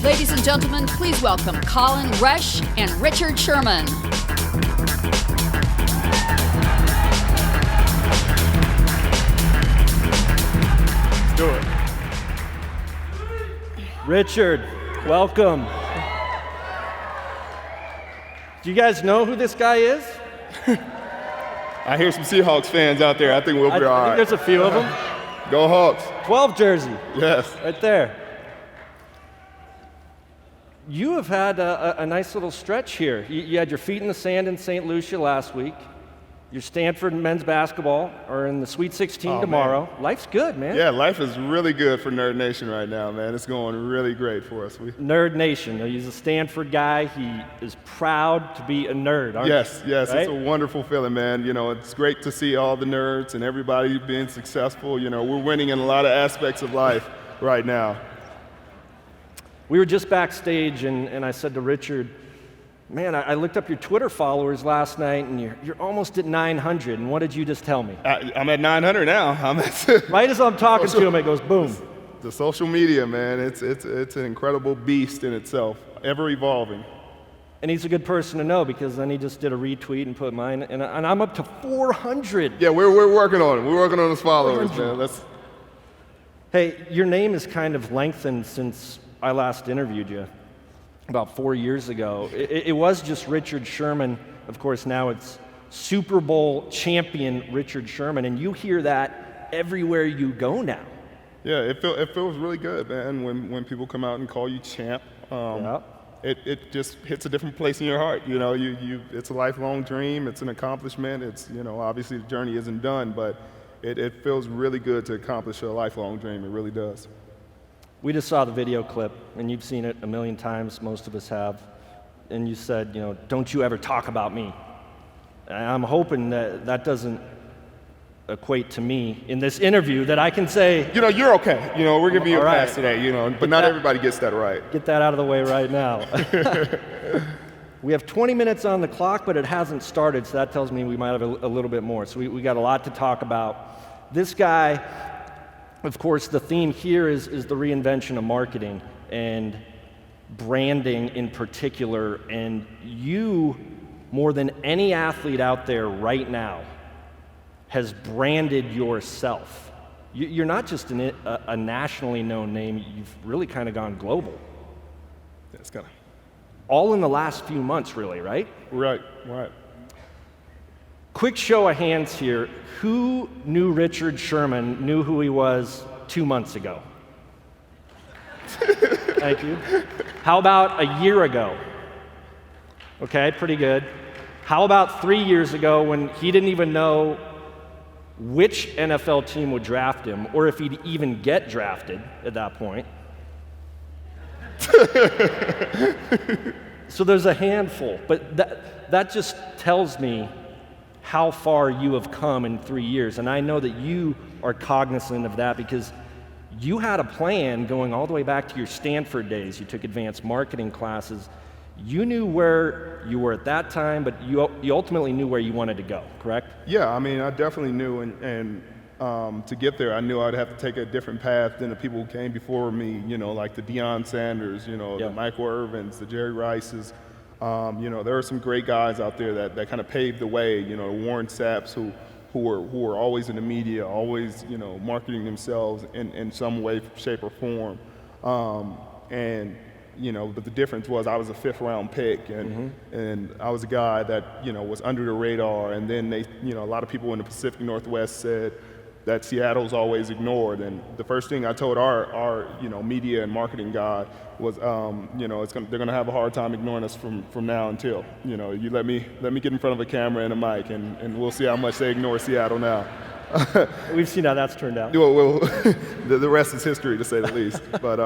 Ladies and gentlemen, please welcome Colin Resch and Richard Sherman. Let's do it. Richard, welcome. Do you guys know who this guy is? I hear some Seahawks fans out there. I think we'll be all right. I think there's a few of them. Go Hawks. 12 jersey. Yes. Right there. You have had a nice little stretch here. You had your feet in the sand in St. Lucia last week. Your Stanford men's basketball are in the Sweet 16 tomorrow. Man. Life's good, man. Yeah, life is really good for Nerd Nation right now, man. It's going really great for us. Nerd Nation. He's a Stanford guy. He is proud to be a nerd, aren't Yes, you? right? It's a wonderful feeling, man. You know, it's great to see all the nerds and everybody being successful. You know, we're winning in a lot of aspects of life right now. We were just backstage, and I said to Richard, man, I looked up your Twitter followers last night, and you're almost at 900, and what did you just tell me? I'm at 900 now. Right as I'm talking to him, it goes boom. The social media, man, it's an incredible beast in itself, ever evolving. And he's a good person to know, because then he just did a retweet and put mine, and I'm up to 400. Yeah, we're working on it. We're working on his followers, man. Hey, your name is kind of lengthened since I last interviewed you about 4 years ago. It was just Richard Sherman. Of course, now it's Super Bowl champion Richard Sherman, and you hear that everywhere you go now. Yeah, it feels really good, man, when people come out and call you champ. It just hits a different place in your heart. You know, it's a lifelong dream. It's an accomplishment. It's, you know, obviously the journey isn't done, but it feels really good to accomplish a lifelong dream. It really does. We just saw the video clip, and you've seen it a million times, most of us have, and you said, you know, don't you ever talk about me. And I'm hoping that doesn't equate to me in this interview, that I can say, you know, you're okay. You know, we're giving you a pass today, you know, but not everybody gets that right. Get that out of the way right now. We have 20 minutes on the clock, but it hasn't started, so that tells me we might have a little bit more. So we got a lot to talk about. This guy, of course, the theme here is the reinvention of marketing and branding in particular. And you, more than any athlete out there right now, has branded yourself. You're not just a nationally known name, you've really kind of gone global. Yeah, it's kind of. All in the last few months, really, right? Right. Quick show of hands here. Who knew Richard Sherman, knew who he was 2 months ago? Thank you. How about a year ago? Okay, pretty good. How about 3 years ago, when he didn't even know which NFL team would draft him, or if he'd even get drafted at that point? So there's a handful, but that just tells me how far you have come in 3 years. And I know that you are cognizant of that, because you had a plan going all the way back to your Stanford days. You took advanced marketing classes. You knew where you were at that time, but you ultimately knew where you wanted to go, correct? Yeah, I mean, I definitely knew, and to get there, I knew I'd have to take a different path than the people who came before me, you know, like the Deion Sanders, you know, the Michael Irvins, the Jerry Rices. You know, there are some great guys out there that kind of paved the way, you know, Warren Saps, who were always in the media, always, you know, marketing themselves in some way, shape, or form. And, you know, but the difference was I was a 5th round pick, and I was a guy that, you know, was under the radar. And then they, you know, a lot of people in the Pacific Northwest said that Seattle's always ignored. And the first thing I told our you know, media and marketing guy was, you know, they're gonna have a hard time ignoring us from now until, you know, you let me get in front of a camera and a mic, and we'll see how much they ignore Seattle now. We've seen how that's turned out. Well, the rest is history, to say the least. But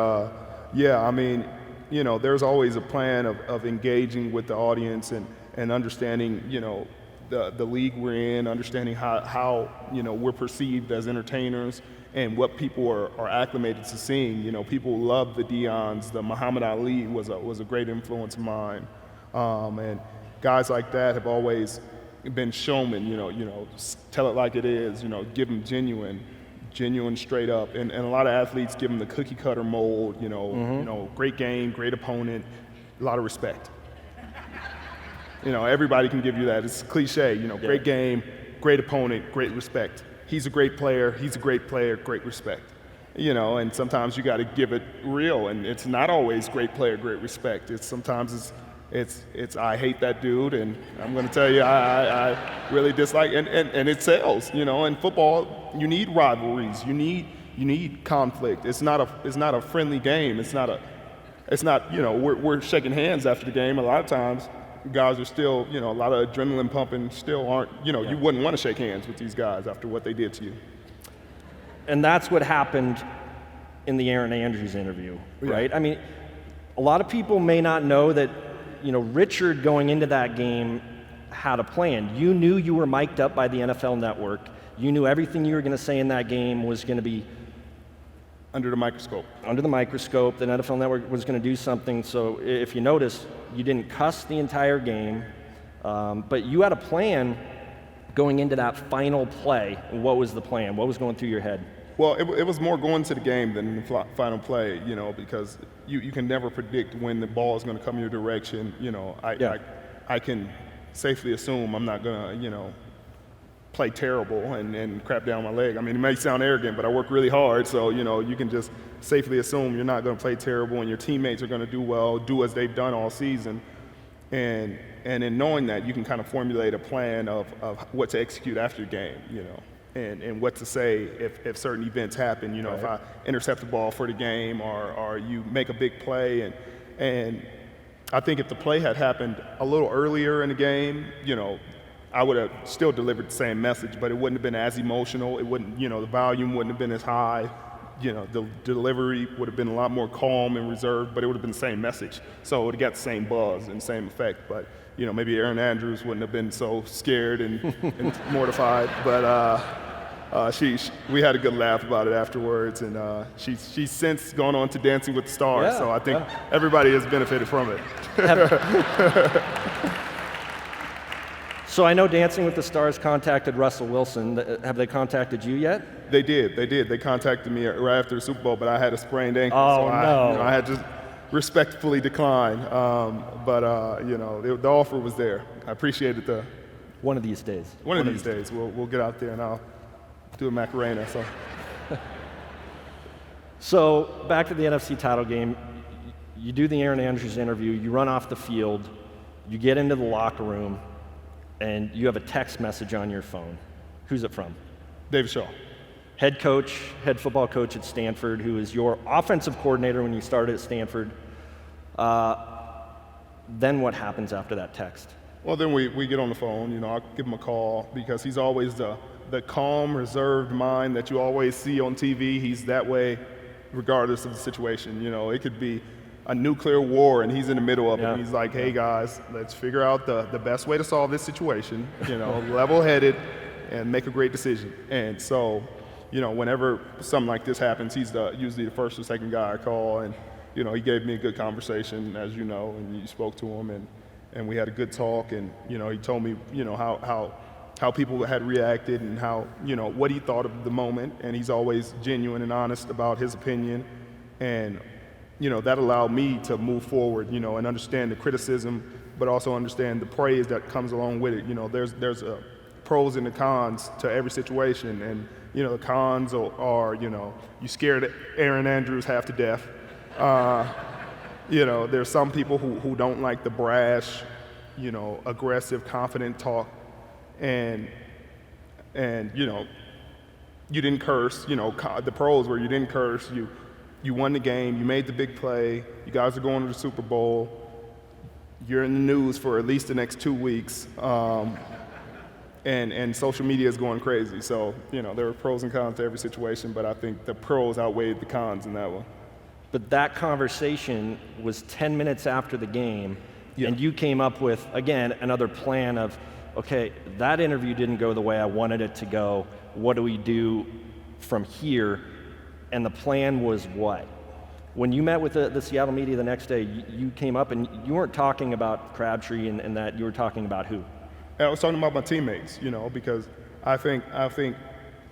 yeah, I mean, you know, there's always a plan of engaging with the audience and understanding, you know, the league we're in, understanding how you know, we're perceived as entertainers and what people are acclimated to seeing. You know, people love the Deons. The Muhammad Ali was a great influence of mine, and guys like that have always been showmen. You know, tell it like it is. You know, give them genuine, genuine, straight up. And a lot of athletes give him the cookie cutter mold, you know, great game, great opponent, a lot of respect. You know, everybody can give you that. It's cliche, you know, great game, great opponent, great respect. He's a great player, great respect. You know, and sometimes you got to give it real, and it's not always great player, great respect. Sometimes it's I hate that dude, and I'm going to tell you I really dislike, and it sells. You know, in football you need rivalries, you need conflict. It's not a friendly game. It's not you know, we're shaking hands after the game. A lot of times guys are still, you know, a lot of adrenaline pumping, still aren't, you know, you wouldn't want to shake hands with these guys after what they did to you. And that's what happened in the Aaron Andrews interview, right? I mean, a lot of people may not know that, you know, Richard going into that game had a plan. You knew you were mic'd up by the NFL Network. You knew everything you were going to say in that game was going to be under the microscope. Under the microscope, the NFL Network was going to do something. So if you notice, you didn't cuss the entire game, but you had a plan going into that final play. What was the plan? What was going through your head? Well, it was more going to the game than the final play, you know, because you can never predict when the ball is going to come your direction. You know, I can safely assume I'm not going to, you know, play terrible and crap down my leg. I mean, it may sound arrogant, but I work really hard, so, you know, you can just safely assume you're not going to play terrible and your teammates are going to do well, do as they've done all season. And in knowing that, you can kind of formulate a plan of what to execute after the game, you know. And what to say if certain events happen, you know, if I intercept the ball for the game or you make a big play. And I think if the play had happened a little earlier in the game, you know, I would have still delivered the same message, but it wouldn't have been as emotional. It wouldn't, you know, the volume wouldn't have been as high. You know, the delivery would have been a lot more calm and reserved, but it would have been the same message. So it would have got the same buzz and same effect. But, you know, maybe Aaron Andrews wouldn't have been so scared and mortified. But we had a good laugh about it afterwards, and she's since gone on to Dancing with the Stars. So I think everybody has benefited from it. So I know Dancing with the Stars contacted Russell Wilson. Have they contacted you yet? They did. They contacted me right after the Super Bowl, but I had a sprained ankle, so I had to respectfully decline. But you know, the offer was there. I appreciated the. One of these days. One of these days, we'll get out there and I'll do a Macarena. So back to the NFC title game. You do the Aaron Andrews interview. You run off the field. You get into the locker room. And you have a text message on your phone. Who's it from? David Shaw. Head coach, head football coach at Stanford, who is your offensive coordinator when you started at Stanford. Then what happens after that text? Well, then we get on the phone. You know, I'll give him a call because he's always the calm, reserved mind that you always see on TV. He's that way regardless of the situation. You know, it could be a nuclear war and he's in the middle of it. He's like, hey guys, let's figure out the best way to solve this situation, you know, level-headed and make a great decision. And so, you know, whenever something like this happens, he's usually the first or second guy I call, and, you know, he gave me a good conversation, as you know, and you spoke to him, and we had a good talk, and, you know, he told me, you know, how people had reacted and how, you know, what he thought of the moment, and he's always genuine and honest about his opinion, and you know, that allowed me to move forward, you know, and understand the criticism, but also understand the praise that comes along with it. You know, there's pros and the cons to every situation, and, you know, the cons are you know, you scared Aaron Andrews half to death. You know, there's some people who don't like the brash, you know, aggressive, confident talk, and you know, you didn't curse, you know, the pros where you didn't curse, you won the game, you made the big play, you guys are going to the Super Bowl, you're in the news for at least the next 2 weeks, and social media is going crazy. So, you know, there are pros and cons to every situation, but I think the pros outweighed the cons in that one. But that conversation was 10 minutes after the game, and you came up with, again, another plan of, okay, that interview didn't go the way I wanted it to go, what do we do from here? And the plan was what? When you met with the Seattle media the next day, you came up and you weren't talking about Crabtree and that, you were talking about who? I was talking about my teammates, you know, because I think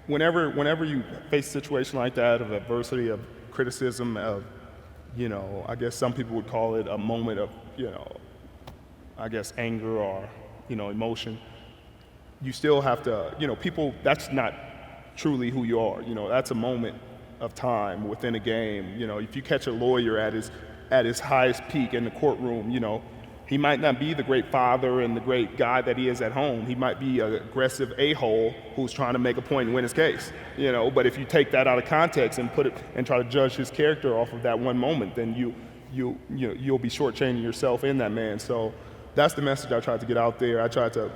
whenever you face a situation like that of adversity, of criticism, of, I guess some people would call it a moment of, I guess anger or, emotion, you still have to, people, that's not truly who you are. That's a moment of time within a game. If you catch a lawyer at his highest peak in the courtroom, he might not be the great father and the great guy that he is at home. He might be an aggressive a-hole who's trying to make a point and win his case. But if you take that out of context and put it and try to judge his character off of that one moment, then you'll be shortchanging yourself in that man. So that's the message I tried to get out there. I tried to,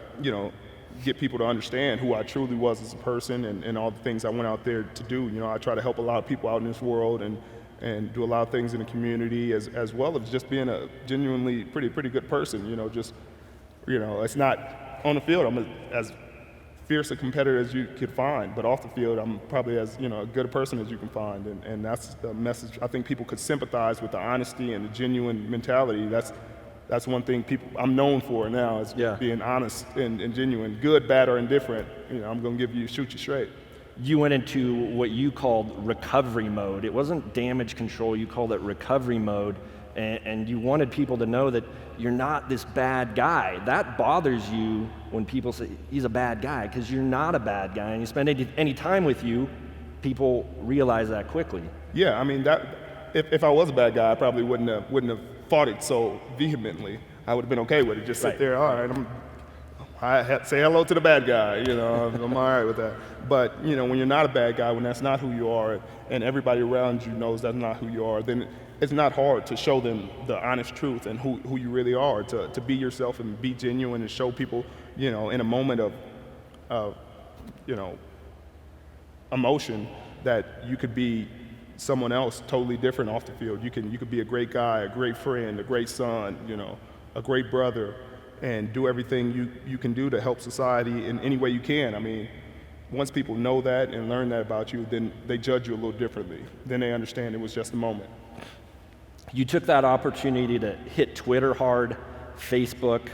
get people to understand who I truly was as a person and all the things I went out there to do. I try to help a lot of people out in this world and do a lot of things in the community as well as just being a genuinely pretty good person. It's not on the field, I'm as fierce a competitor as you could find, but off the field, I'm probably as good a person as you can find, and that's the message. I think people could sympathize with the honesty and the genuine mentality. That's one thing I'm known for now is being honest and genuine, good, bad, or indifferent. I'm gonna shoot you straight. You went into what you called recovery mode. It wasn't damage control, you called it recovery mode, and you wanted people to know that you're not this bad guy. That bothers you when people say he's a bad guy, because you're not a bad guy, and you spend any time with you, people realize that quickly. Yeah, I mean, that if I was a bad guy, I probably wouldn't have fought it so vehemently. I would have been okay with it. Just sit there, all right, say hello to the bad guy, I'm all right with that. But, when you're not a bad guy, when that's not who you are, and everybody around you knows that's not who you are, then it's not hard to show them the honest truth and who you really are, to be yourself and be genuine and show people, in a moment of emotion that you could be someone else totally different off the field. You could be a great guy, a great friend, a great son, a great brother, and do everything you can do to help society in any way you can. I mean, once people know that and learn that about you, then they judge you a little differently. Then they understand it was just a moment. You took that opportunity to hit Twitter hard, Facebook.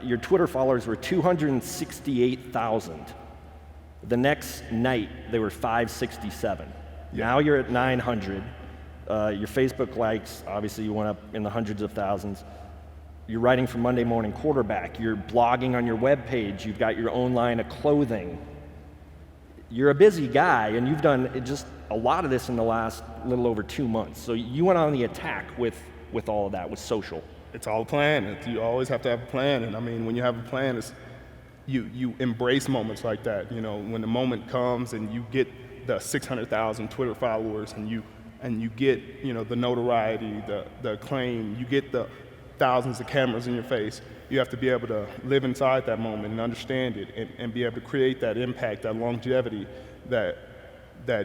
Your Twitter followers were 268,000. The next night, they were 567. Yeah. Now you're at 900. Your Facebook likes, obviously you went up in the hundreds of thousands. You're writing for Monday Morning Quarterback. You're blogging on your webpage. You've got your own line of clothing. You're a busy guy, and you've done just a lot of this in the last little over 2 months. So you went on the attack with all of that, with social. It's all a plan. You always have to have a plan. And I mean, when you have a plan, you embrace moments like that. When the moment comes and you get the 600,000 Twitter followers and you get the notoriety, the acclaim, you get the thousands of cameras in your face, you have to be able to live inside that moment and understand it and be able to create that impact, that longevity that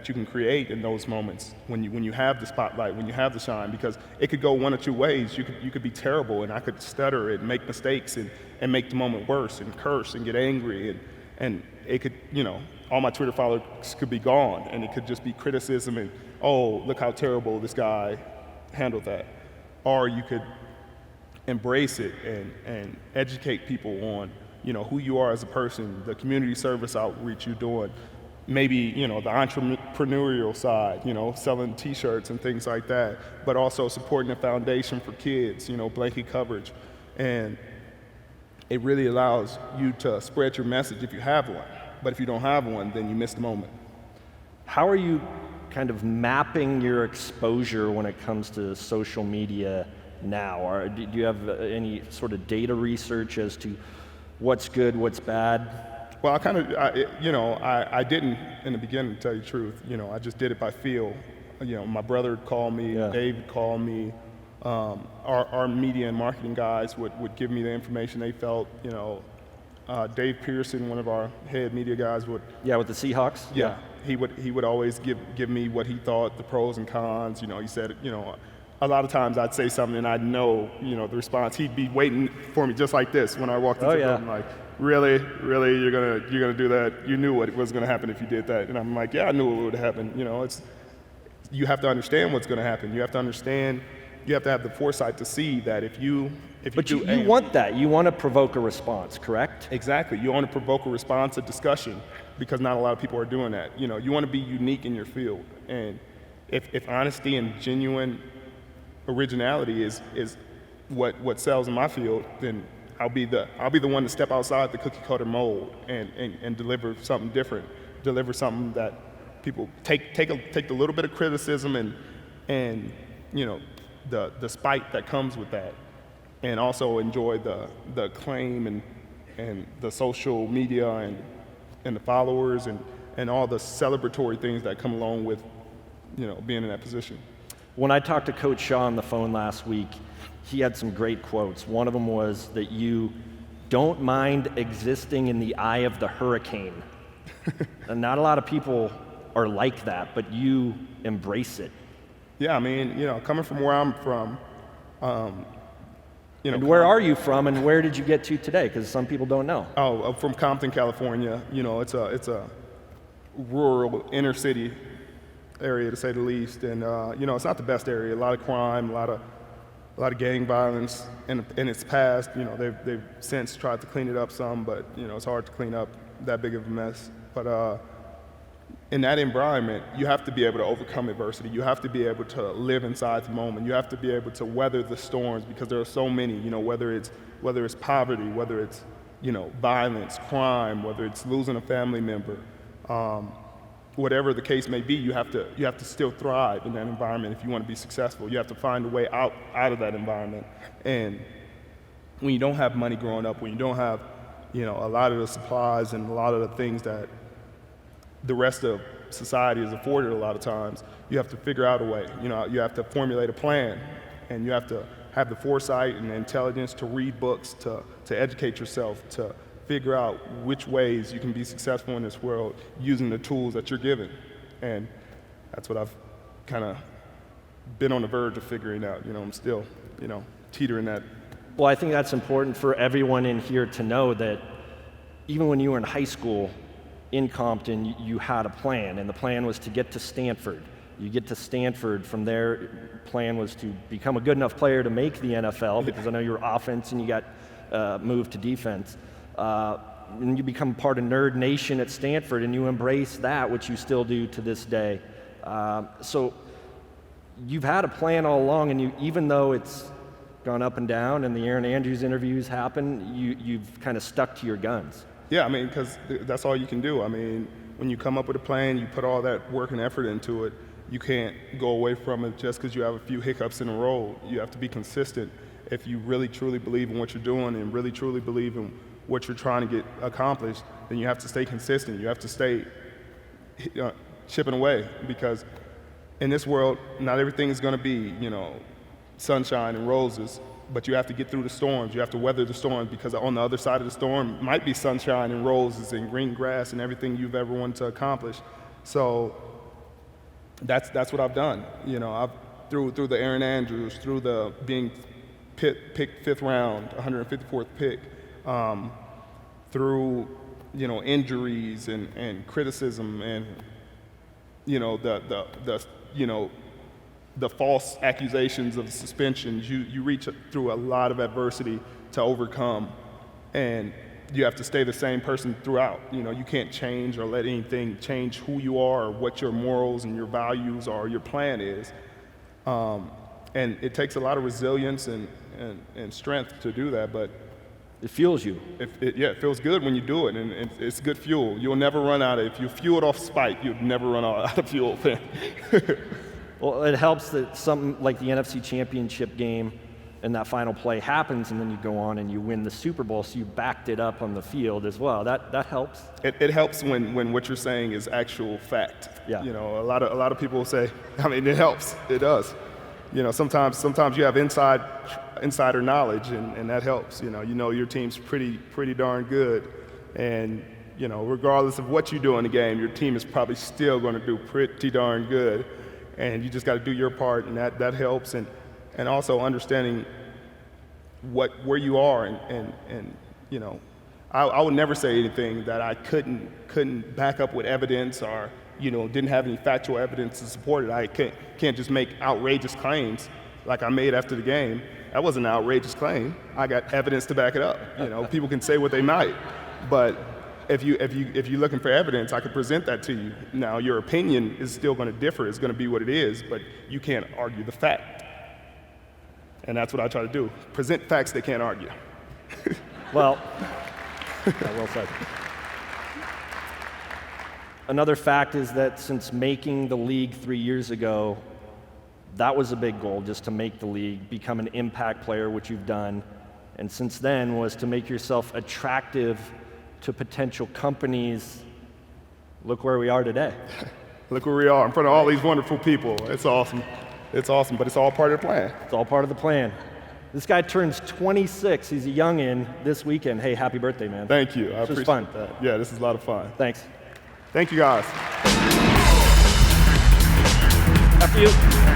you can create in those moments when you have the spotlight, when you have the shine, because it could go one or two ways. You could be terrible, and I could stutter and make mistakes and make the moment worse and curse and get angry, and it could, all my Twitter followers could be gone, and it could just be criticism and, oh, look how terrible this guy handled that. Or you could embrace it and educate people on, who you are as a person, the community service outreach you're doing, maybe, the entrepreneurial side, selling t-shirts and things like that, but also supporting a foundation for kids, blanket coverage. And it really allows you to spread your message if you have one. But if you don't have one, then you miss the moment. How are you kind of mapping your exposure when it comes to social media now? Or do you have any sort of data research as to what's good, what's bad? Well, I didn't in the beginning, to tell you the truth. I just did it by feel. My brother called me, Dave called me. Our media and marketing guys would give me the information they felt. Dave Pearson, one of our head media guys, would. Yeah, with the Seahawks. Yeah, he would always give me what he thought, the pros and cons. He said, a lot of times I'd say something and I'd know, the response. He'd be waiting for me just like this when I walked into the building, like, really, you're gonna do that? You knew what was gonna happen if you did that. And I'm like, yeah, I knew what would happen. You have to understand what's gonna happen. You have to understand you have to have the foresight to see that if you But do you want that. You want to provoke a response, correct? Exactly. You want to provoke a response, a discussion, because not a lot of people are doing that. You know, you want to be unique in your field. And if honesty and genuine originality is what sells in my field, then I'll be the one to step outside the cookie cutter mold and deliver something different, deliver something that people take the little bit of criticism and you know the spite that comes with that, and also enjoy the acclaim and the social media and the followers and all the celebratory things that come along with, you know, being in that position. When I talked to Coach Shaw on the phone last week, he had some great quotes. One of them was that you don't mind existing in the eye of the hurricane. And not a lot of people are like that, but you embrace it. Yeah, I mean, you know, coming from where I'm from, you know. And where are you from, and where did you get to today? Because some people don't know. Oh, I'm from Compton, California. You know, it's a rural inner city area, to say the least, and you know, it's not the best area. A lot of crime, a lot of gang violence in its past. You know, they've since tried to clean it up some, but you know, it's hard to clean up that big of a mess. But in that environment, you have to be able to overcome adversity. You have to be able to live inside the moment. You have to be able to weather the storms, because there are so many. You know, whether it's poverty, whether it's, you know, violence, crime, whether it's losing a family member. Whatever the case may be, you have to still thrive in that environment if you want to be successful. You have to find a way out of that environment. And when you don't have money growing up, when you don't have, you know, a lot of the supplies and a lot of the things that the rest of society is afforded a lot of times, you have to figure out a way. You know, you have to formulate a plan, and you have to have the foresight and the intelligence to read books, to educate yourself, to figure out which ways you can be successful in this world using the tools that you're given. And that's what I've kind of been on the verge of figuring out. You know, I'm still, you know, teetering that. Well, I think that's important for everyone in here to know that even when you were in high school in Compton, you had a plan, and the plan was to get to Stanford. You get to Stanford. From there, plan was to become a good enough player to make the NFL, because I know you were offense and you got moved to defense. And you become part of Nerd Nation at Stanford, and you embrace that, which you still do to this day. So you've had a plan all along, and even though it's gone up and down and the Aaron Andrews interviews happen, you've kind of stuck to your guns. Yeah, I mean, because that's all you can do. I mean, when you come up with a plan, you put all that work and effort into it, you can't go away from it just because you have a few hiccups in a row. You have to be consistent. If you really truly believe in what you're doing and really truly believe in what you're trying to get accomplished, then you have to stay consistent. You have to stay chipping away, because in this world, not everything is going to be, you know, sunshine and roses, but you have to get through the storms. You have to weather the storms, because on the other side of the storm might be sunshine and roses and green grass and everything you've ever wanted to accomplish. So that's what I've done. You know, I've through the Aaron Andrews, through the being picked 5th round, 154th pick, through, you know, injuries and criticism and, you know, the false accusations of suspensions. You reach through a lot of adversity to overcome, and you have to stay the same person throughout. You know, you can't change or let anything change who you are or what your morals and your values or your plan is. And it takes a lot of resilience and strength to do that, but it fuels you. It feels good when you do it, and it's good fuel. You'll never run out of it. If you fuel it off spite, you'll never run out of fuel. Well, it helps that something like the NFC Championship game and that final play happens, and then you go on and you win the Super Bowl, so you backed it up on the field as well. That helps. It helps when what you're saying is actual fact. Yeah. You know, a lot of people say, I mean, it helps. It does. You know, sometimes you have insider knowledge, and that helps. You know your team's pretty darn good, and you know, regardless of what you do in the game, your team is probably still going to do pretty darn good, and you just got to do your part, and that helps. And also understanding where you are, and you know, I would never say anything that I couldn't back up with evidence, or, you know, didn't have any factual evidence to support it. I can't just make outrageous claims like I made after the game, that wasn't an outrageous claim. I got evidence to back it up. You know, people can say what they might, but if you're looking for evidence, I could present that to you. Now, your opinion is still going to differ. It's going to be what it is, but you can't argue the fact. And that's what I try to do. Present facts they can't argue. Well, well said. Another fact is that since making the league 3 years ago, that was a big goal, just to make the league, become an impact player, which you've done. And since then was to make yourself attractive to potential companies. Look where we are today. Look where we are in front of all these wonderful people. It's awesome. It's awesome, but it's all part of the plan. It's all part of the plan. This guy turns 26. He's a youngin' this weekend. Hey, happy birthday, man. Thank you. I This was appreciate fun. that. Yeah, this is a lot of fun. Thanks. Thank you, guys. After you.